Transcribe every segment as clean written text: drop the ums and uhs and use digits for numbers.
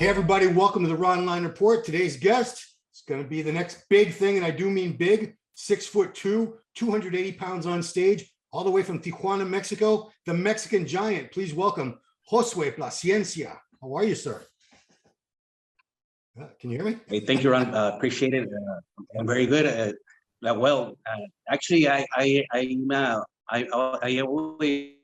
Hey everybody, welcome to the Ronline Report. Today's guest is going to be the next big thing, and I do mean big. 6'2", 280 pounds on stage, all the way from Tijuana, Mexico, the Mexican giant. Please welcome Jossue Plascencia. How are you, sir? Can you hear me? Hey, thank you, Ron. Appreciate it. I'm very good. Actually, I always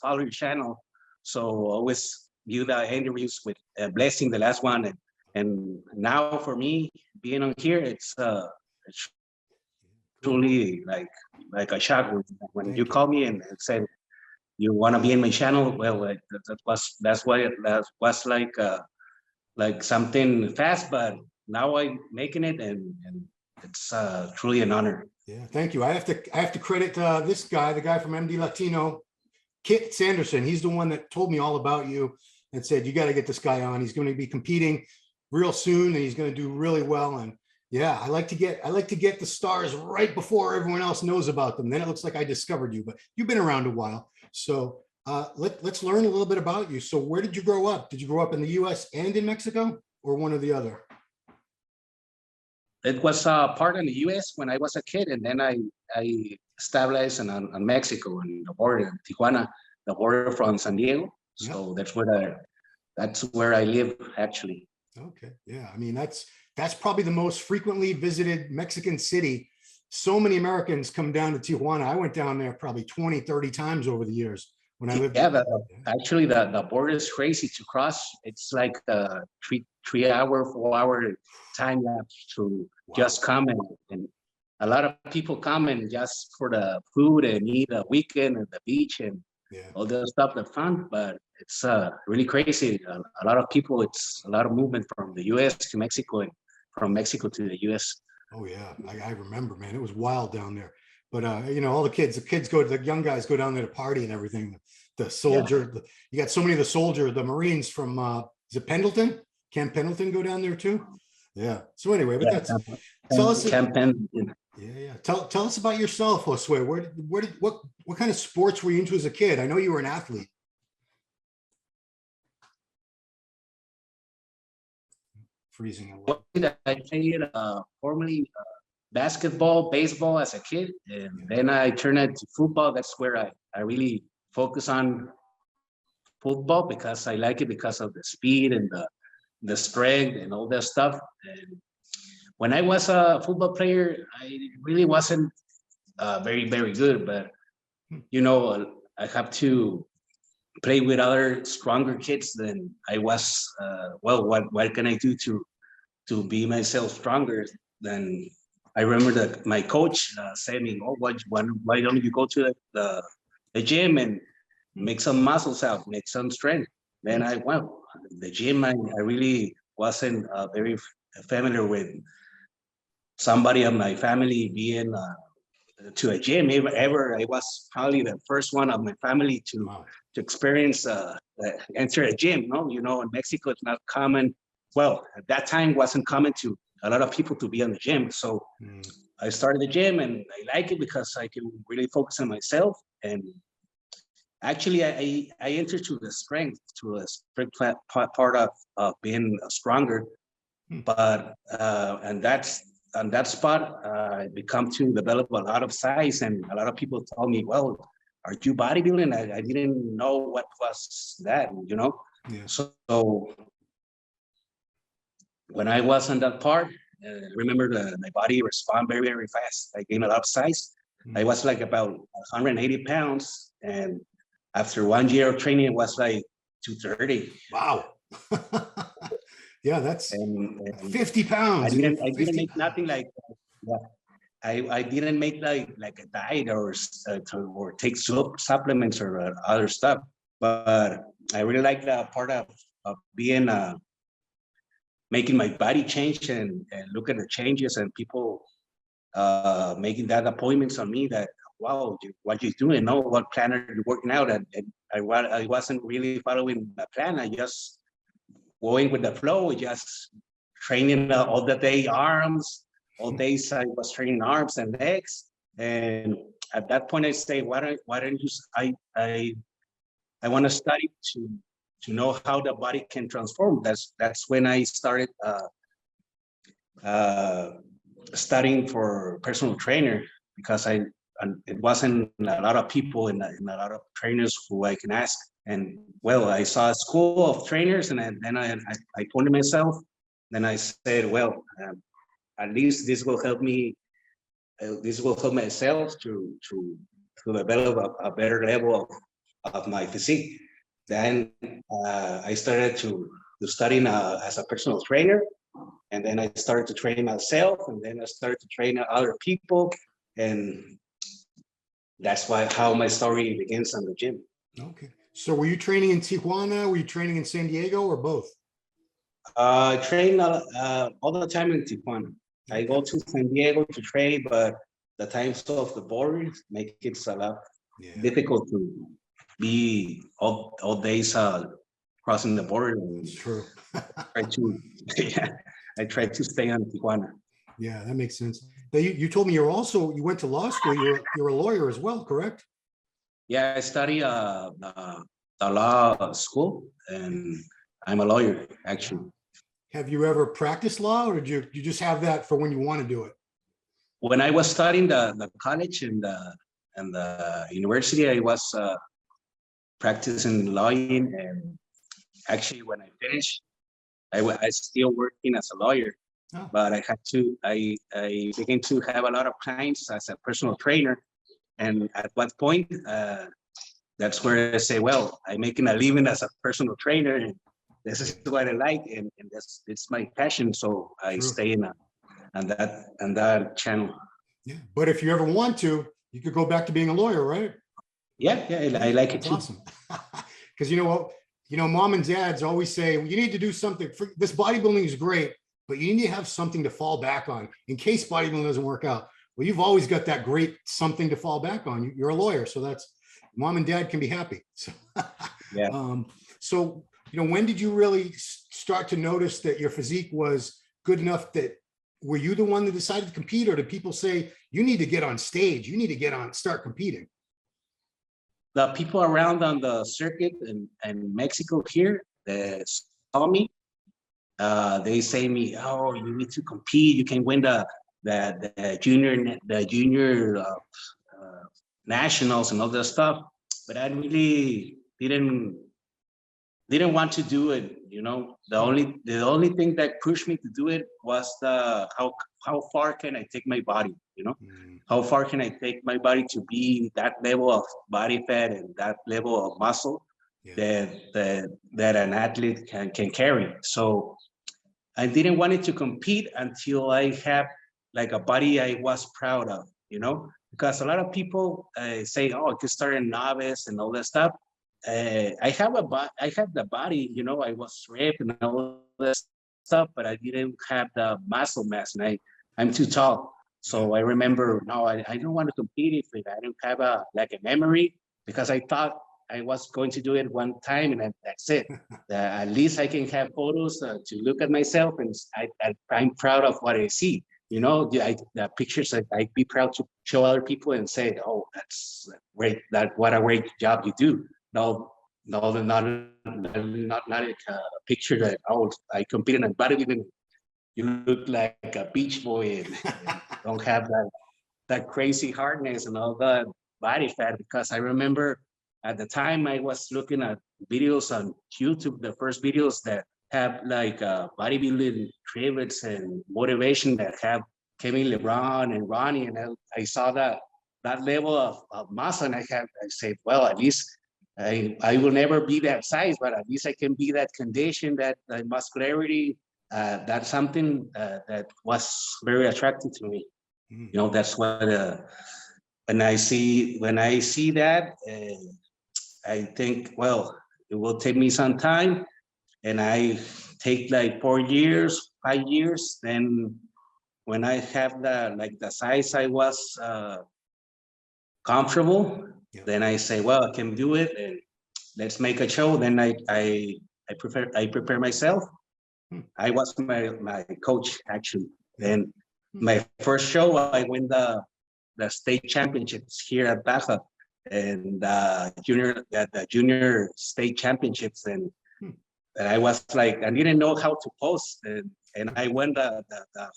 follow your channel, so always view the interviews with Blessing, the last one, and now for me being on here, it's truly like a shock when you called me and said you want to be in my channel. Well, that was like something fast, but now I'm making it, and it's truly an honor. Yeah, thank you. I have to credit this guy, the guy from MD Latino, Kit Sanderson. He's the one that told me all about you and said, you got to get this guy on. He's going to be competing real soon and he's going to do really well. And yeah, I like to get the stars right before everyone else knows about them. Then it looks like I discovered you, but you've been around a while. So let's learn a little bit about you. So where did you grow up? Did you grow up in the US and in Mexico, or one or the other? It was part in the US when I was a kid, and then I established in Mexico, in the border, Tijuana, the border from San Diego. So that's where I live, actually. Okay, yeah. I mean, that's probably the most frequently visited Mexican city. So many Americans come down to Tijuana. I went down there probably 20, 30 times over the years when I lived. Yeah, actually the border is crazy to cross. It's like a 3 hour, 4 hour time lapse to just come, and a lot of people come and just for the food and eat a weekend at the beach and all the stuff, the fun, but it's really crazy. A lot of people, it's a lot of movement from the US to Mexico and from Mexico to the US. Oh yeah, I remember, man, it was wild down there. But you know, all the young guys go down there to party and everything. The soldier, you got so many of the Marines from is it Pendleton? Camp Pendleton go down there too? Yeah. So anyway, but tell us. Tell us about yourself, Josue. What kind of sports were you into as a kid? I know you were an athlete. Freezing away. I played formerly basketball, baseball as a kid, and then I turned it to football. That's where I really focus on football because I like it because of the speed and the strength and all that stuff. And when I was a football player, I really wasn't very, very good, but you know, I have to play with other stronger kids than I was. Well, what can I do to be myself stronger? Then I remember that my coach said me, "Oh, why don't you go to the gym and make some muscles out, make some strength?" Then the gym, I really wasn't very familiar with somebody of my family being to a gym ever. I was probably the first one of my family to experience enter a gym. No, you know, in Mexico it's not common. Well, at that time wasn't common to a lot of people to be on the gym. So I started the gym and I like it because I can really focus on myself. And actually I entered to the strength part of being stronger. But and that's on that spot, I become to develop a lot of size, and a lot of people told me, "Well, are you bodybuilding?" I didn't know what was that, you know. So when I was on that part, I remember my body respond very, very fast. I gained a lot of size. I was like about 180 pounds, and after 1 year of training, it was like 230. Wow. Yeah, that's 50 pounds. I didn't make nothing like I didn't make like a diet or take supplements or other stuff, but I really like the part of being making my body change and look at the changes and people making that appointments on me that, wow, what you doing? No, what plan are you working out? And I wasn't really following the plan. I just going with the flow, just training all the day arms. All days I was training arms and legs. And at that point I say, why don't you, I want to study to know how the body can transform. That's when I started studying for personal trainer, because it wasn't a lot of people and a lot of trainers who I can ask. And well, I saw a school of trainers, and then I told myself, then I said, well, at least this will help me. This will help myself to develop a better level of my physique. Then I started to study as a personal trainer, and then I started to train myself, and then I started to train other people, and that's how my story begins in the gym. Okay. So were you training in Tijuana? Were you training in San Diego, or both? I train all the time in Tijuana. I go to San Diego to train, but the times of the border make it a lot difficult to be all days crossing the border. That's true. I try to stay on Tijuana. Yeah, that makes sense. You told me you went to law school. You're a lawyer as well, correct? Yeah, I study the law school, and I'm a lawyer, actually. Have you ever practiced law, or did you just have that for when you want to do it? When I was studying the college and the university, I was practicing law, and actually when I finished, I still working as a lawyer. Oh. But I began to have a lot of clients as a personal trainer. And at what point, that's where I say, well, I'm making a living as a personal trainer, and this is what I like, and it's my passion. So I stay on that channel. Yeah, but if you ever want to, you could go back to being a lawyer, right? Yeah, I like it too. Awesome. Because you know what, mom and dads always say, well, you need to do something. This bodybuilding is great, but you need to have something to fall back on in case bodybuilding doesn't work out. Well, you've always got that great something to fall back on. You're a lawyer, so that's mom and dad can be happy. So, yeah. So, when did you really start to notice that your physique was good enough that were you the one that decided to compete, or did people say you need to get on stage, you need to start competing? The people around on the circuit in Mexico here that saw me, they say me, oh, you need to compete. You can win the junior nationals and all that stuff. But I really didn't want to do it. The only thing that pushed me to do it was how far can I take my body? How far can I take my body to be that level of body fat and that level of muscle that an athlete can carry. So I didn't want it to compete until I have like a body I was proud of, because a lot of people say, oh, I could start a novice and all that stuff. I have the body, I was ripped and all that stuff, but I didn't have the muscle mass, and I'm too tall. So I remember, no, I don't want to compete if I don't have a memory, because I thought I was going to do it one time and that's it. At least I can have photos to look at myself, and I'm proud of what I see. The pictures, I'd be proud to show other people and say, oh, that's great. What a great job you do. No, not like a picture that, oh, I competed in bodybuilding. You look like a beach boy and don't have that crazy hardness and all that body fat. Because I remember at the time I was looking at videos on YouTube, the first videos that have like bodybuilding tributes and motivation that have Kevin LeBron and Ronnie, and I saw that level of muscle, and I said, well, at least I will never be that size, but at least I can be that condition, that muscularity. That's something that was very attractive to me. That's what when I see that, I think, well, it will take me some time, and I take like 4 years, 5 years. Then when I have the size I was comfortable, then I say, well, I can do it, and let's make a show. Then I prepare myself. I was my coach, actually. Then my first show, I win the state championships here at Baja, and the junior state championships. And I was like, I didn't know how to pose, and I won the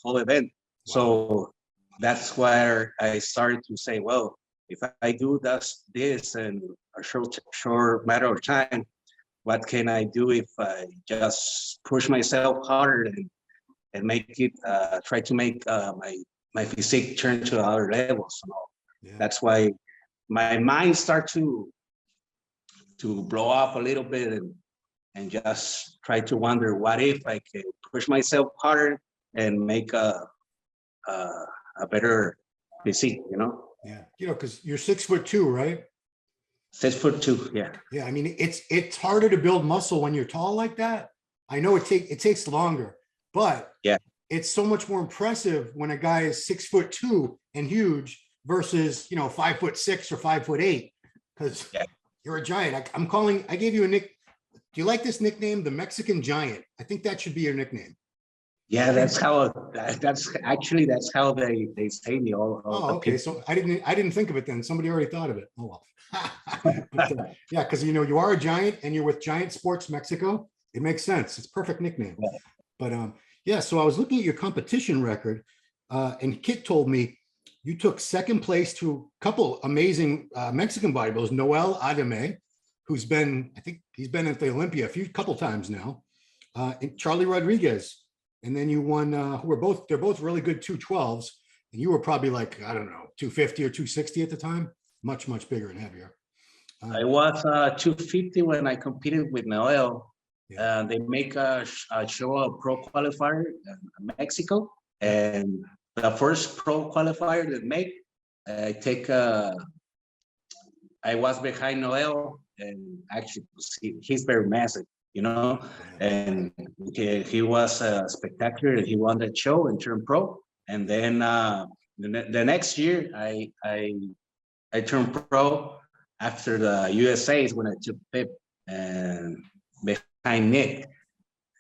whole event. Wow. So that's where I started to say, well, if I do this in a short matter of time, what can I do if I just push myself harder and make it, try to make my physique turn to other levels. You know? Yeah. That's why my mind started to blow up a little bit and just try to wonder what if I can push myself harder and make a better physique, you know? Yeah. You know, because you're 6'2", right? 6'2", yeah. Yeah. I mean, it's harder to build muscle when you're tall like that. I know it takes longer, but yeah, it's so much more impressive when a guy is 6'2" and huge versus, you know, 5'6" or 5'8", because you're a giant. I gave you a nick. Do you like this nickname, the Mexican Giant? I think that should be your nickname. Yeah, that's how they say me all Oh, okay. So I didn't think of it then. Somebody already thought of it. Oh well. But, yeah, because you know you are a giant and you're with Giant Sports Mexico. It makes sense. It's a perfect nickname. Yeah. But yeah. So I was looking at your competition record, and Kit told me you took second place to a couple amazing Mexican bodybuilders, Noel Adame, who's been, I think he's been at the Olympia couple times now, and Charlie Rodriguez. And then you won, they're both really good 212s. And you were probably like, I don't know, 250 or 260 at the time, much, much bigger and heavier. I was 250 when I competed with Noel. Yeah. They make a show of pro qualifier in Mexico. And the first pro qualifier that make, I was behind Noel, and actually he's very massive, you know, and he was spectacular. He won that show and turned pro. And then the next year, I turned pro after the USA is when I took Pip and behind Nick.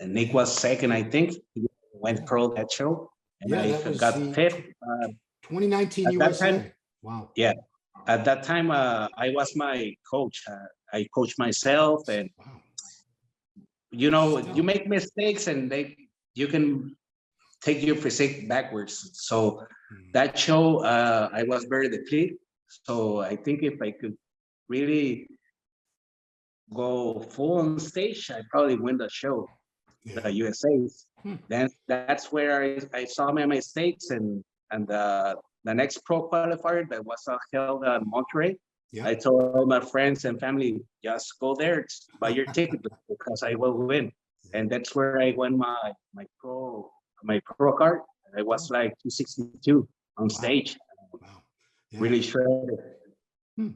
And Nick was second, I think. He went pro that show. And yeah, I got fifth. 2019 USA. Wow. Yeah. At that time, I was my coach. I coached myself, and you know, you make mistakes, and you can take your physique backwards. So that show, I was very depleted. So I think if I could really go full on stage, I probably win the show, the USA's. Then that's where I saw my mistakes, and the next pro qualifier that was held in Monterrey. I told all my friends and family, just go there, buy your ticket because I will win. And that's where I won my pro card. I was like 262 on stage. Wow. Yeah. Really shredded.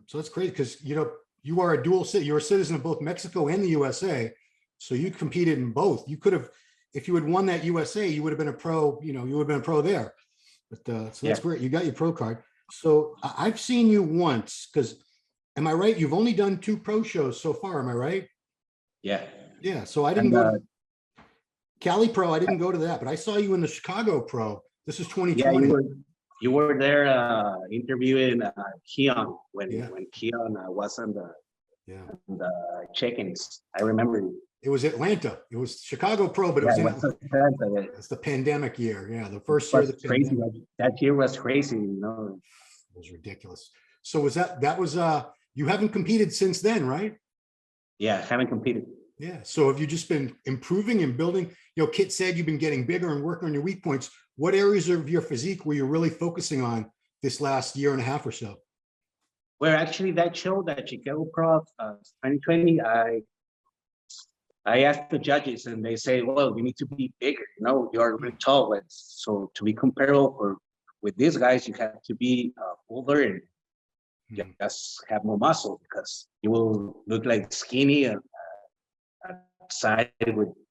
So that's great because you know you are a dual citizen. You're a citizen of both Mexico and the USA. So you competed in both. You could have, if you had won that USA, you would have been a pro. You know, you would have been a pro there. But so that's great. You got your pro card. So I've seen you once because, am I right? You've only done 2 pro shows so far. Am I right? Yeah. Yeah. So I didn't go to Cali Pro. I didn't go to that, but I saw you in the Chicago Pro. This is 2020. Yeah, you were there interviewing Keon when Keon was on the check-ins. I remember you. It was Atlanta. It was Chicago Pro, but it was in Atlanta. It's the pandemic year. Yeah, the first year of the crazy. pandemic. That year was crazy, you know. It was ridiculous. So that was you haven't competed since then, right? Yeah, I haven't competed. Yeah. So have you just been improving and building? You know, Kit said you've been getting bigger and working on your weak points. What areas of your physique were you really focusing on this last year and a half or so? Well, actually, that show, that Chicago Pro 2020, I asked the judges, and they say, "Well, you need to be bigger. You know, you are really tall, so to be comparable with these guys, you have to be older and just have more muscle because you will look like skinny side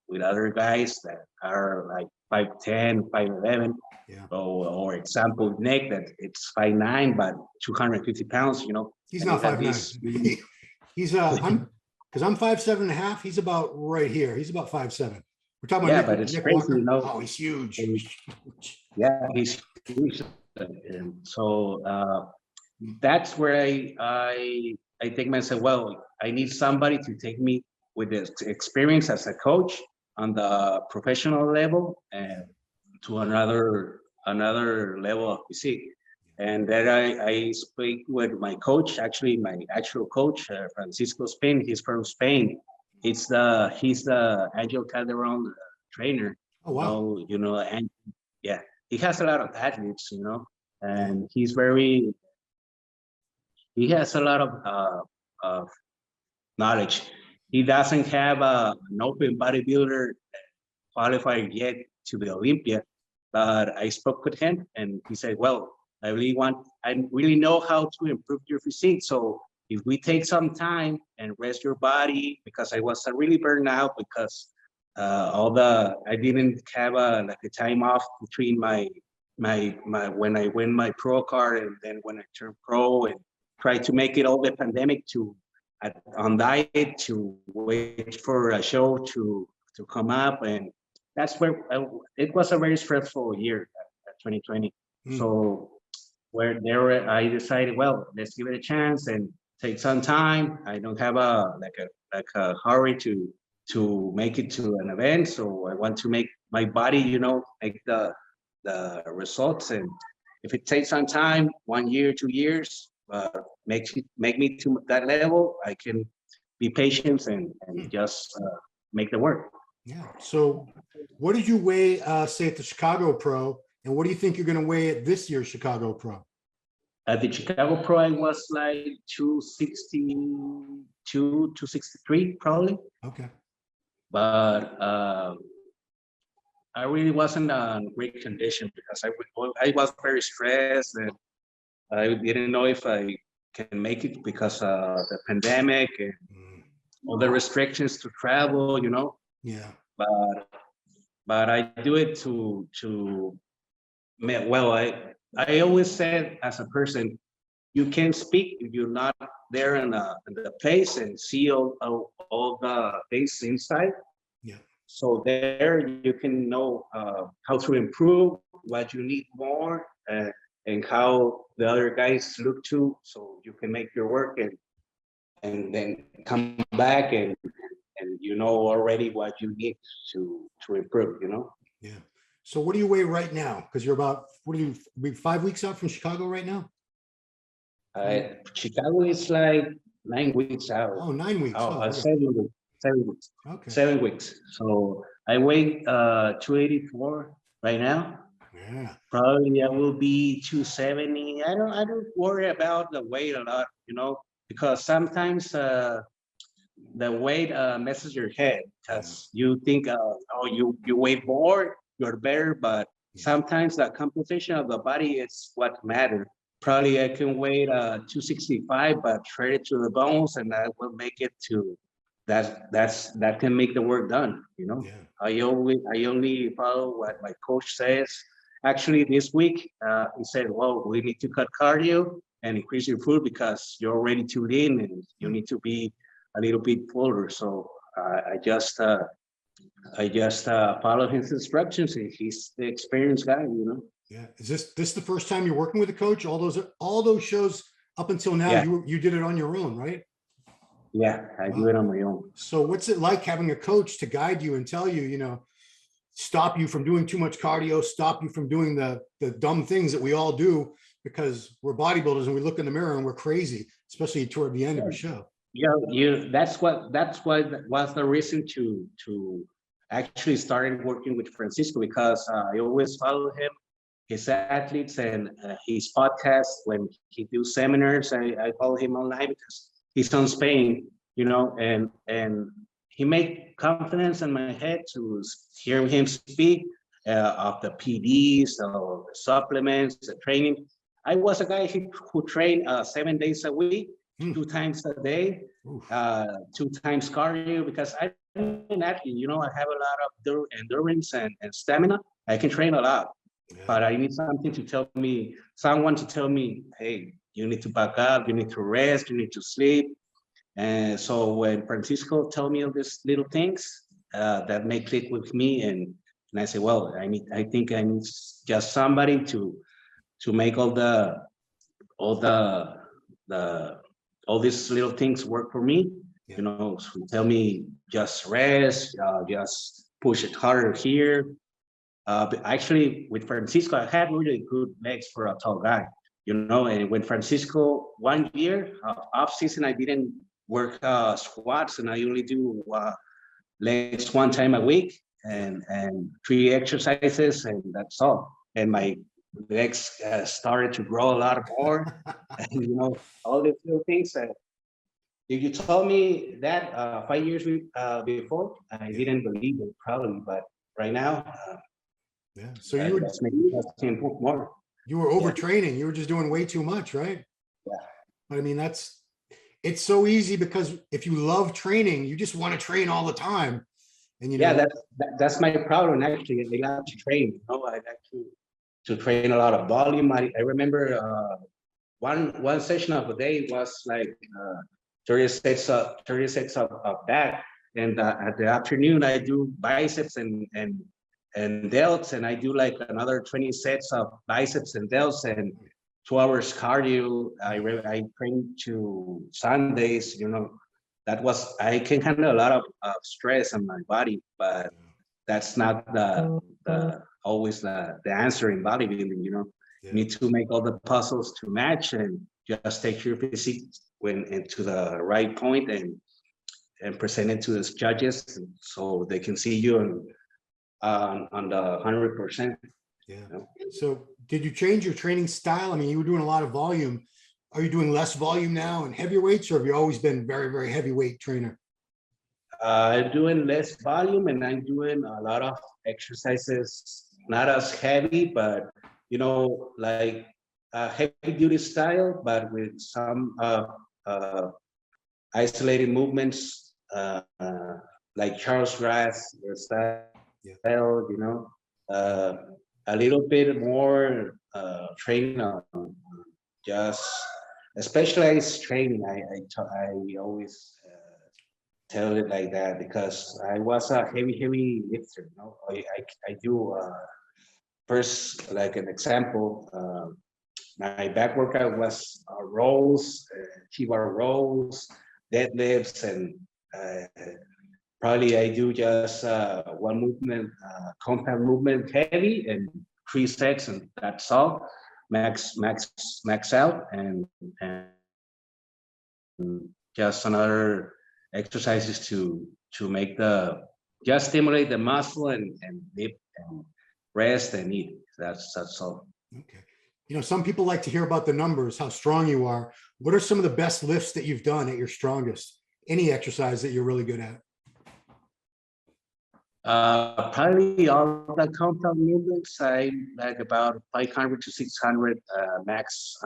with other guys that are like 5'10", 5'11". Yeah. Or example, Nick, that it's 5'9", but 250 pounds. You know, he's not 5'9". He's because I'm 5'7.5". He's about right here. He's about 5'7". We're talking about but it's crazy, you know. Oh, he's huge. Yeah, he's huge. And so that's where I think myself, well, I need somebody to take me with the experience as a coach on the professional level and to another level of physique. And then I speak with my coach, actually my actual coach, Francisco Spain. He's from Spain. He's the Angel Calderon trainer. Oh, wow. And yeah, he has a lot of athletes, and he has a lot of knowledge. He doesn't have an open bodybuilder qualified yet to the Olympia, but I spoke with him and he said, well, I really know how to improve your physique. So if we take some time and rest your body, because I was really burned out because I didn't have a time off between my when I win my pro card and then when I turned pro, and try to make it all the pandemic on diet to wait for a show to come up. And that's where it was a very stressful year, 2020. So I decided, well, let's give it a chance and take some time. I don't have a hurry to make it to an event. So I want to make my body, make the results. And if it takes some time, 1 year, 2 years, make me to that level, I can be patient and just make the work. Yeah. So what did you weigh, say at the Chicago Pro, and what do you think you're going to weigh at this year's Chicago Pro? At the Chicago Pro, I was like 262, 263 probably. Okay. But I really wasn't in great condition because I was very stressed and I didn't know if I can make it because of the pandemic and all the restrictions to travel, Yeah. But I do it I always said as a person, you can speak if you're not there in the place and see all the things inside. Yeah. So there you can know how to improve, what you need more, and how the other guys look to, so you can make your work and then come back and already what you need to improve, Yeah. So what do you weigh right now? Because you're about, we 5 weeks out from Chicago right now? Chicago is like 9 weeks out. Oh, 9 weeks. Oh, Okay. 7 weeks. Okay. 7 weeks. So I weigh 284 right now. Yeah. Probably I will be 270. I don't worry about the weight a lot, because sometimes the weight messes your head because you think, you weigh more, you're better, but sometimes the composition of the body is what matters. Probably I can weigh 265, but shred it to the bones, and I will make it to that can make the work done. Yeah. I only follow what my coach says. Actually, this week he said, "Well, we need to cut cardio and increase your food because you're already too lean and you need to be a little bit fuller." So I just follow his instructions. He's the experienced guy, Yeah. Is this the first time you're working with a coach? All those shows up until now, Yeah. you did it on your own, right? Yeah, I do it on my own. So what's it like having a coach to guide you and tell you, stop you from doing too much cardio, stop you from doing the dumb things that we all do because we're bodybuilders and we look in the mirror and we're crazy, especially toward the end of a show. Yeah, that's what was the reason to actually started working with Francisco, because I always follow him, his athletes and his podcasts. When he do seminars, I follow him online because he's on Spain, and he made confidence in my head to hear him speak of the PDs, of the supplements, the training. I was a guy who trained 7 days a week, 2 times a day, 2 times cardio, because I'm an athlete, I have a lot of endurance and stamina. I can train a lot, but I need someone to tell me, hey, you need to back up, you need to rest, you need to sleep. And so when Francisco told me all these little things, that may click with me, and I say, well, I think I need just somebody to make all these little things work for me. you know, so tell me just rest, just push it harder here. But actually, with Francisco, I had really good legs for a tall guy, you know. And when Francisco 1 year off season, I didn't work squats, and I only do legs 1 time a week, and 3 exercises, and that's all. And my legs started to grow a lot more, and, you know, all these little things. If you told me that 5 years before, I didn't believe it probably, but right now. Yeah. So you were more. You were overtraining. You were just doing way too much, right? Yeah. But I mean, it's so easy because if you love training, you just want to train all the time. And you know, Yeah, that's my problem actually. I like to train. You know, I like to train a lot of volume. I remember one session of the day was like 36 of that, and at the afternoon I do biceps and delts, and I do like another 20 sets of biceps and delts, and 2 hours cardio. I train to Sundays, you know. I can handle a lot of stress on my body, but that's not always the answer in bodybuilding, you know. You need to make all the puzzles to match and just take your physique into the right point and present it to the judges so they can see you on the 100%. Yeah. You know? So did you change your training style? I mean, you were doing a lot of volume. Are you doing less volume now and heavier weights, or have you always been very, very heavyweight trainer? I'm doing less volume, and I'm doing a lot of exercises, not as heavy, but, you know, like heavy duty style, but with some isolated movements, like Charles Grass style, you know, a little bit more training on just specialized training. I always tell it like that because I was a heavy lifter. You know, I do first, like an example. My back workout was rows, T-bar rows, deadlifts, and probably I do just one movement, compound movement, heavy, and 3 sets, and that's all. Max out, and just another exercises to make just stimulate the muscle and lift and rest and eat. That's all. Okay. You know, some people like to hear about the numbers, how strong you are. What are some of the best lifts that you've done at your strongest? Any exercise that you're really good at? Probably all the compound movements. I like about 500 to 600 max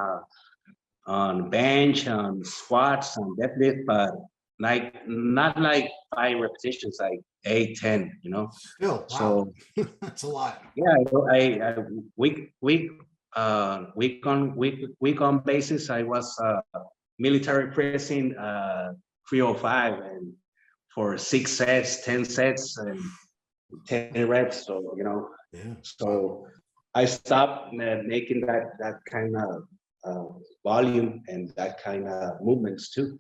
on bench, on squats, on deadlift, but like not like 5 repetitions, like 8, 10. You know. Still, wow. So that's a lot. Yeah, I week on basis, I was military pressing 305 and for 6 sets, 10 sets, and 10 reps. So, you know, so I stopped making that kind of volume and that kind of movements too.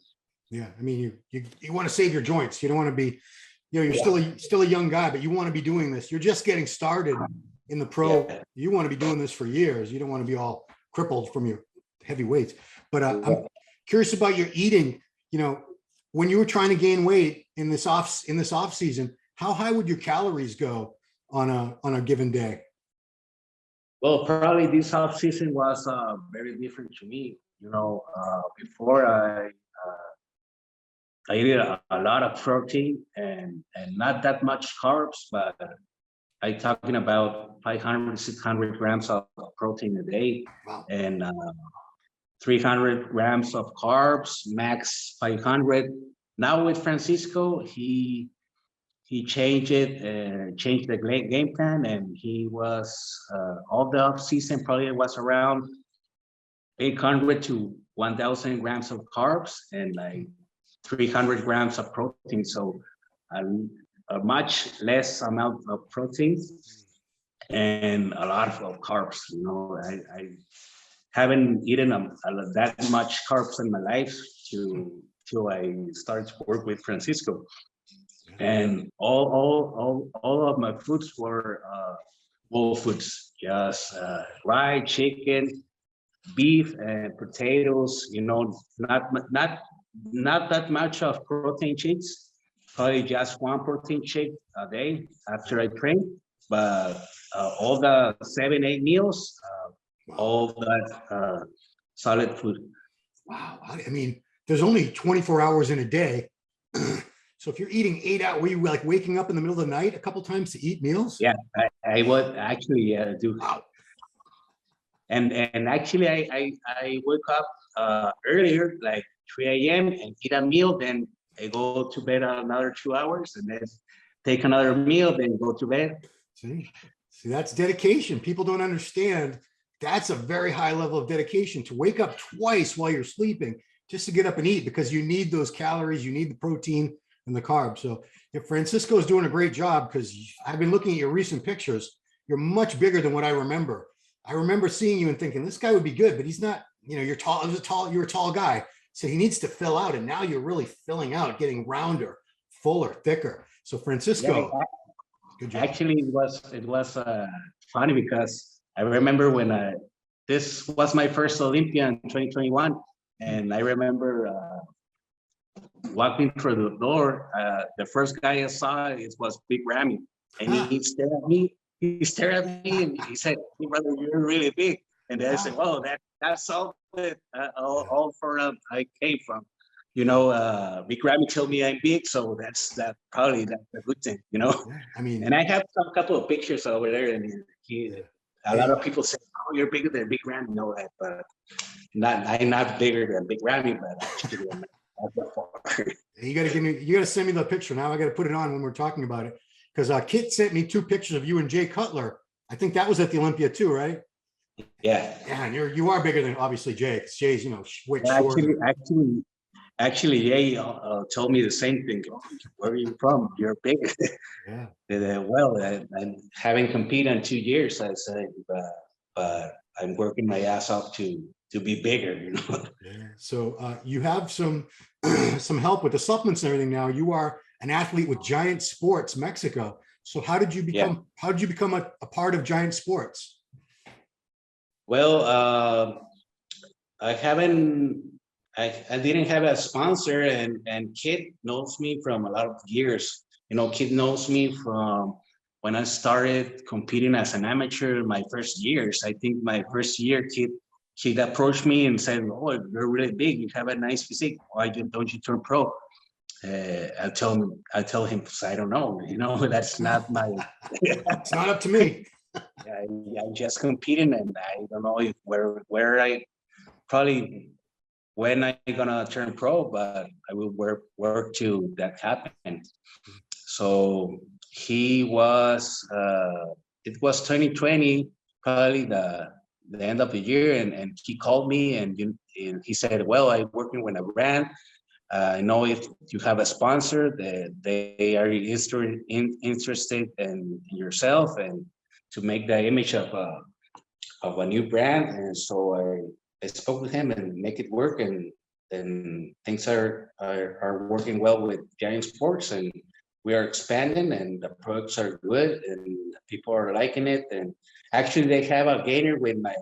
Yeah, I mean, you want to save your joints. You don't want to be, you know, you're still a young guy, but you want to be doing this. You're just getting started in the pro. You want to be doing this for years. You don't want to be all crippled from your heavy weights. But I'm curious about your eating. You know, when you were trying to gain weight in this off season, how high would your calories go on a given day? Well, probably this off season was very different to me. You know, before I eat a lot of protein and not that much carbs, but I talking about 500, 600 grams of protein a day. Wow. And 300 grams of carbs, max 500. Now with Francisco, he changed it, changed the game plan, and he was all the off season probably was around 800 to 1,000 grams of carbs and like 300 grams of protein. So a much less amount of protein and a lot of carbs. You know, I haven't eaten that much carbs in my life to till I started to work with Francisco. And all of my foods were whole foods, just rye, chicken, beef, and potatoes. You know, not that much of protein shakes. Probably just one protein shake a day after I train. But all the 7, 8 meals, all that solid food. Wow. I mean, there's only 24 hours in a day. So if you're eating 8 hours, were you like waking up in the middle of the night a couple times to eat meals? Yeah, I would actually do. Wow. And actually, I wake up earlier, like 3 a.m. and eat a meal. Then I go to bed another 2 hours, and then take another meal, then go to bed. See, that's dedication. People don't understand. That's a very high level of dedication to wake up twice while you're sleeping just to get up and eat, because you need those calories, you need the protein and the carbs. So if Francisco is doing a great job, because I've been looking at your recent pictures, you're much bigger than what I remember. I remember seeing you and thinking this guy would be good, but he's not. You know, you're tall. You're a tall guy, so he needs to fill out. And now you're really filling out, getting rounder, fuller, thicker. So Francisco, good job. Actually, it was funny because I remember when this was my first Olympia in 2021, and I remember walking through the door. The first guy I saw, it was Big Ramy, and he stared at me. He stared at me and he said, "Hey, brother, you're really big." And then I said, "Whoa, that's all for I came from." You know, Big Ramy told me I'm big, so that's a good thing, you know. Yeah, I mean, and I have a couple of pictures over there, and a lot of people say, "Oh, you're bigger than Big Ramy." No, that, but I'm not bigger than Big Ramy, but actually, I'm not that far. You got to send me the picture now. I got to put it on when we're talking about it, because Kit sent me 2 pictures of you and Jay Cutler. I think that was at the Olympia too, right? Yeah. Yeah, and you are bigger than obviously Jay. Because Jay's, you know, way short. Actually, Jay told me the same thing. "Oh, where are you from? You're bigger." Yeah. Well, and having competed in 2 years, I said, but I'm working my ass off to be bigger, you know. Yeah. So you have some some help with the supplements and everything now. You are an athlete with Giant Sports Mexico. So how did you become a part of Giant Sports? Well, I didn't have a sponsor, and Kid knows me from a lot of years. You know, Kid knows me from when I started competing as an amateur in my first years. I think my first year, Kid approached me and said, "Oh, you're really big. You have a nice physique. Why don't you turn pro?" I tell him, I don't know. You know, that's not my. It's not up to me. I'm just competing, and I don't know where I probably when I gonna turn pro, but I will work to that happen. So it was 2020, probably the end of the year, and he called me and he said, "Well, I'm working with a brand. I know if you have a sponsor that they are interested in yourself and to make the image of a new brand." And so I spoke with him and make it work, and things are working well with Giant Sports, and we are expanding, and the products are good, and people are liking it. And actually, they have a gainer with my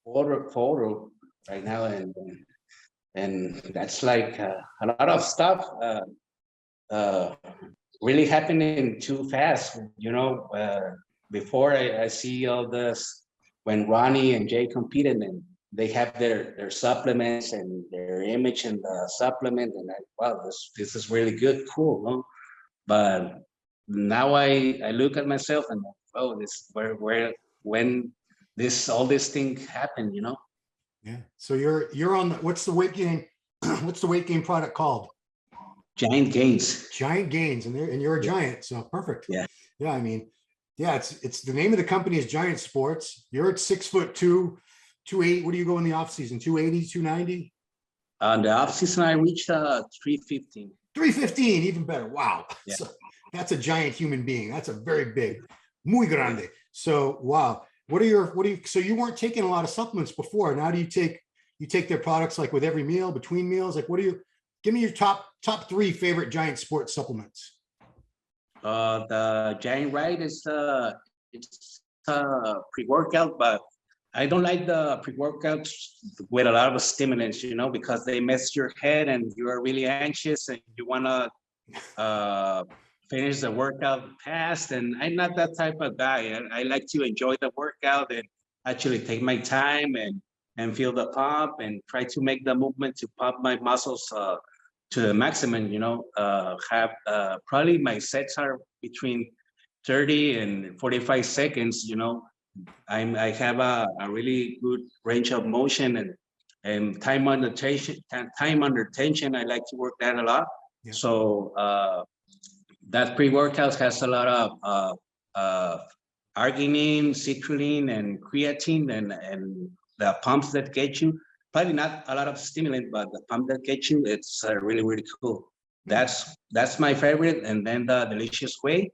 photo right now, and that's like a lot of stuff really happening too fast, you know. Before I see all this when Ronnie and Jay competed, and they have their supplements and their image in the supplement, and wow, this is really good, cool, no? But now I look at myself and this when all this thing happened, you know. Yeah. So you're on what's the weight gain? What's the weight gain product called? Giant Gains. Giant Gains, and you're a giant, so perfect. Yeah. Yeah. I mean, yeah, it's the name of the company is Giant Sports. You're at 6'2", 280. What do you go in the off season? 280, 290? On the off season, I reached 315. 315, even better. Wow. Yeah. So that's a giant human being. That's a very big, muy grande. So wow. So you weren't taking a lot of supplements before. Now do you take their products like with every meal, between meals? Like give me your top three favorite Giant Sports supplements. The Giant Ride is it's pre-workout, but I don't like the pre-workouts with a lot of stimulants, you know, because they mess your head and you are really anxious and you want to finish the workout fast. And I'm not that type of guy. I like to enjoy the workout and actually take my time and feel the pump and try to make the movement to pump my muscles to the maximum, you know. Have probably my sets are between 30 and 45 seconds, you know. I have a really good range of motion and time under tension. I like to work that a lot. Yeah. So that pre-workout has a lot of arginine, citrulline, and creatine, and the pumps that get you. Probably not a lot of stimulant, but the pump that get you, it's really, really cool. That's my favorite. And then the Delicious Whey,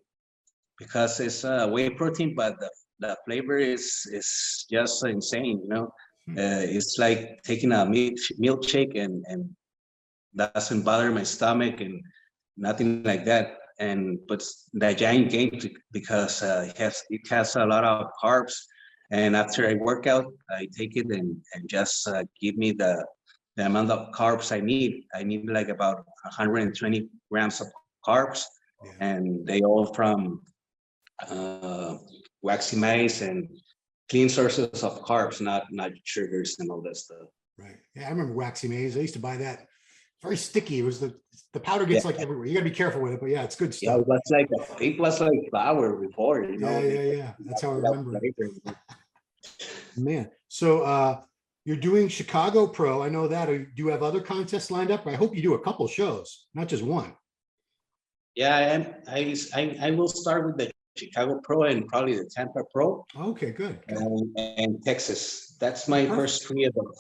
because it's whey protein, but the flavor is just insane, you know. It's like taking a milkshake and doesn't bother my stomach and nothing like that. But the Giant Game, because it has a lot of carbs. And after I work out, I take it and just give me the amount of carbs I need. I need like about 120 grams of carbs, and they all from waxy maize and clean sources of carbs, not sugars and all that stuff. Right. Yeah, I remember waxy maize. I used to buy that. Very sticky. It was the powder gets like everywhere. You got to be careful with it, but yeah, it's good stuff. Yeah, it was like flour before, you know. Yeah. That's how I remember it. Man, so you're doing Chicago Pro. I know that. Do you have other contests lined up? I hope you do a couple shows, not just one. Yeah, I will start with the Chicago Pro and probably the Tampa Pro. Okay, good. And Texas. That's my first three of those.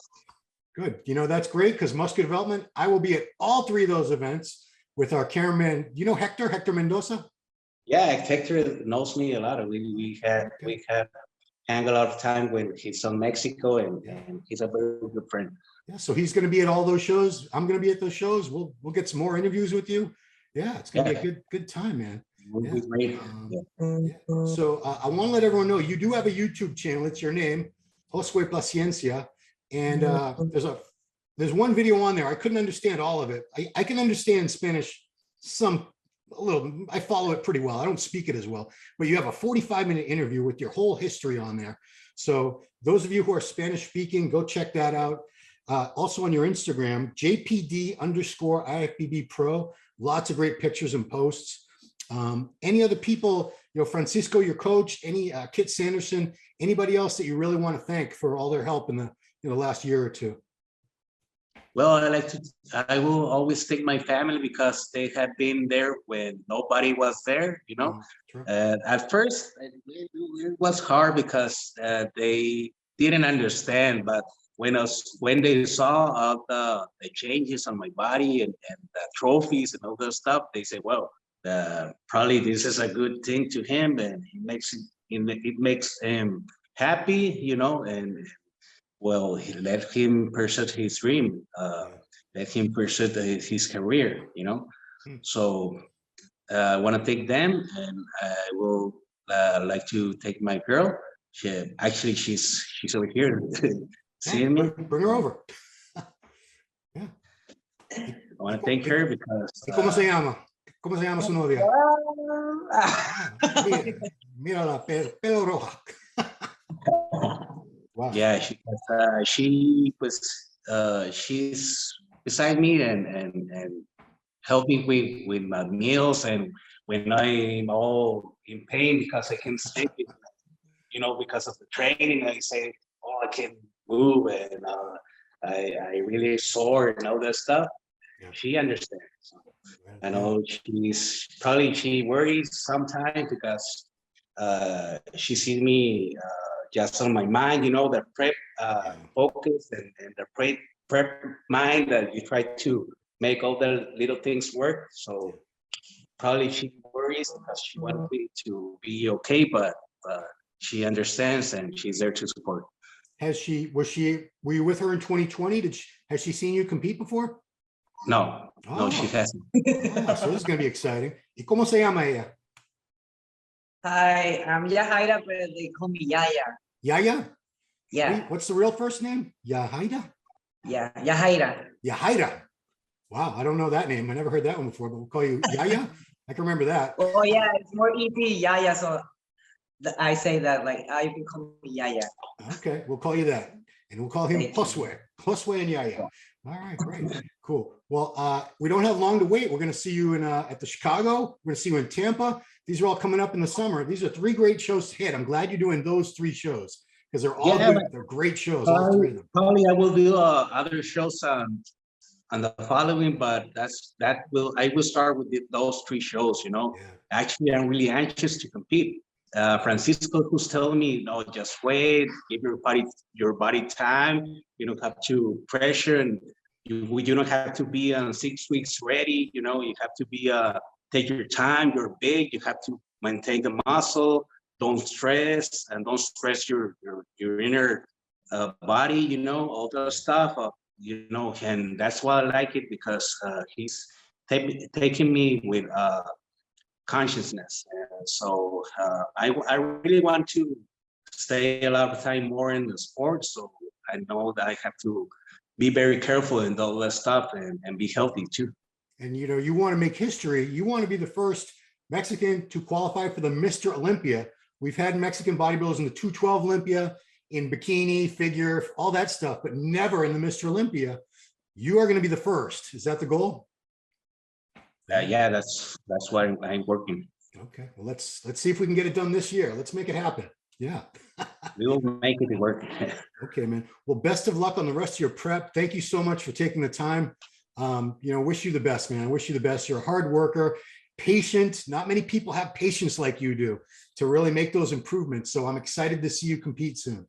Good. You know, that's great because Muscular Development, I will be at all three of those events with our cameraman. You know Hector Mendoza? Yeah, Hector knows me a lot. We have hang a lot of time when he's in Mexico, and he's a very good friend. Yeah, so he's going to be at all those shows. I'm going to be at those shows. We'll get some more interviews with you. Yeah, it's going to be a good time, man. Be great. So I want to let everyone know you do have a YouTube channel. It's your name, Jossue Plascencia, and there's one video on there. I couldn't understand all of it. I can understand Spanish a little. I follow it pretty well. I don't speak it as well, but you have a 45-minute interview with your whole history on there. So those of you who are Spanish speaking, go check that out. Also on your Instagram, JPD_IFBB Pro. Lots of great pictures and posts. Any other people, you know, Francisco, your coach, Kit Sanderson, anybody else that you really want to thank for all their help in the last year or two? Well, I will always thank my family because they have been there when nobody was there, you know. At first, it was hard because they didn't understand, but when they saw all the changes on my body and the trophies and all that stuff, they say, well, probably this is a good thing to him, and it makes him happy, you know, and well, let him pursue his dream, let him pursue his career, you know. So I want to thank them, and I will like to take my girl. She's over here seeing me. Bring her over. Yeah. I want to thank her because. ¿Cómo se llama? ¿Cómo se llama su novia? Mira la pelo roja. Wow. Yeah, she's beside me and helping with my meals, and when I'm all in pain because I can't sleep, you know, because of the training, I say, oh, I can't move, and I really sore and all that stuff. Yeah. She understands. I know she worries sometimes because she sees me just on my mind, you know, the prep focus and the prep mind that you try to make all the little things work. So probably she worries because she wants me to be okay, but she understands and she's there to support. Were you with her in 2020? Has she seen you compete before? No, no, she Oh. hasn't. So this is going to be exciting. ¿Y cómo se llama ella? Hi, I'm Yahaira, but they call me Yaya. Yaya? Yeah, Wait, what's the real first name? Yahaira? yeah, Yahaira. Yahaira. Wow, I don't know that name. I never heard that one before, but we'll call you Yaya. I can remember that. Oh yeah, it's more easy, Yaya. So I say that like you can call me Yaya. Okay, we'll call you that. And we'll call him Thank you. Josue. Josue and Yaya. All right, great. Cool. Well, we don't have long to wait. We're going to see you in at the Chicago. We're going to see you in Tampa. These are all coming up in the summer. These are 3 great shows to hit. I'm glad you're doing those 3 shows because they're all Yeah, good. They're great shows, all 3 of them. Probably I will do other shows on the following, but I will start with those 3 shows. You know, Yeah. actually, I'm really anxious to compete. Francisco, who's telling me, no, just wait, give your body time. You don't have to pressure, and you don't have to be 6 weeks ready. You know, you have to be take your time. You're big. You have to maintain the muscle. Don't stress, and don't stress your inner body. You know, all the stuff. You know, and that's why I like it, because he's taking me with consciousness. So I really want to stay a lot of time more in the sport. So I know that I have to be very careful in all that stuff and be healthy too. And, you know, you want to make history. You want to be the first Mexican to qualify for the Mr. Olympia. We've had Mexican bodybuilders in the 212 Olympia, in bikini, figure, all that stuff, but never in the Mr. Olympia. You are going to be the first. Is that the goal? Yeah, that's why I'm working. Okay, well, let's see if we can get it done this year. Let's make it happen. Yeah. We will make it work. Okay, man. Well, best of luck on the rest of your prep. Thank you so much for taking the time. You know, wish you the best, man. I wish you the best. You're a hard worker, patient. Not many people have patience like you do to really make those improvements. So I'm excited to see you compete soon.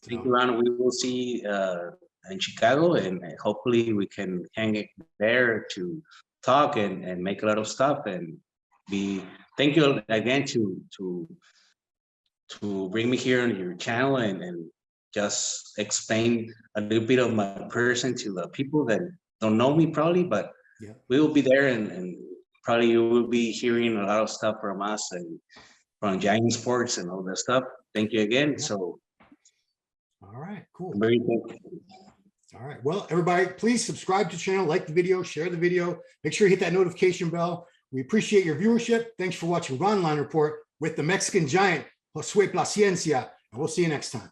Thank you, Ron. We will see in Chicago, and hopefully we can hang it there to talk and make a lot of stuff, and thank you again to bring me here on your channel and just explain a little bit of my person to the people that don't know me probably, but yeah, we will be there, and probably you will be hearing a lot of stuff from us and from Giant Sports and all that stuff. Thank you again. Yeah. So all right, cool. I'm very thankful. All right. Well, everybody, please subscribe to the channel, like the video, share the video. Make sure you hit that notification bell. We appreciate your viewership. Thanks for watching Ronline Report with the Mexican giant, Jossue Plascencia. And we'll see you next time.